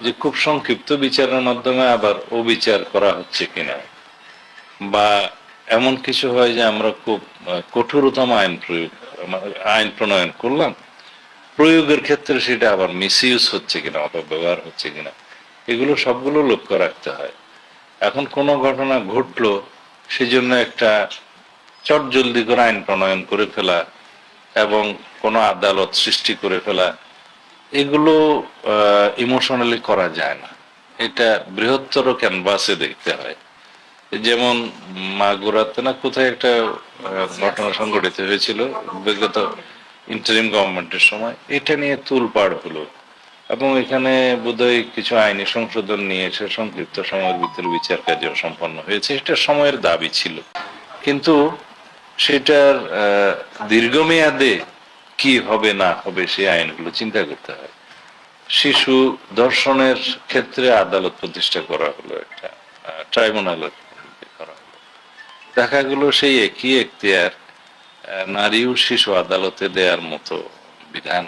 যে খুব সংক্ষিপ্ত বিচারের মাধ্যমে আবার অবিচার করা হচ্ছে কিনা, বা এমন কিছু হয় যে আমরা খুব কঠোরতম আইন প্রণয়ন করলাম, প্রয়োগের ক্ষেত্রে সেটা আবার মিসইউজ হচ্ছে কিনা, অপব্যবহার হচ্ছে কিনা, এগুলো সবগুলো লক্ষ্য রাখতে হয়। এখন কোনো ঘটনা ঘটলো, সেজন্য একটা চটজলদি করে আইন প্রণয়ন করে ফেলা এবং কোনো আদালত সৃষ্টি করে ফেলা, এগুলো ইমোশনালি করা যায় না। এটা বৃহত্তর ক্যানভাসে দেখতে হয়। যেমন মাগুরাতে না কোথায় একটা ঘটনা সংঘটিত হয়েছিল বিগত ইন্টারিম গভর্নমেন্টের সময়, এটা নিয়ে তোলপাড় হলো এবং এখানে বোধহয় কিছু আইনি সংশোধন নিয়ে এসে সংক্ষিপ্ত সময়ের ভিতরে বিচার কার্য সম্পন্ন হয়েছে। এটা সময়ের দাবি ছিল, কিন্তু সেটার দীর্ঘমেয়াদে কি হবে না হবে সেই আইনগুলো চিন্তা করতে হয়। শিশু ধর্ষণের ক্ষেত্রে আদালত প্রতিষ্ঠা করা হলো, একটা ট্রাইব্যুনাল করা হলো, দেখা গেল সেই একই এখতিয়ার নারী ও শিশু আদালতে দেওয়ার মতো বিধান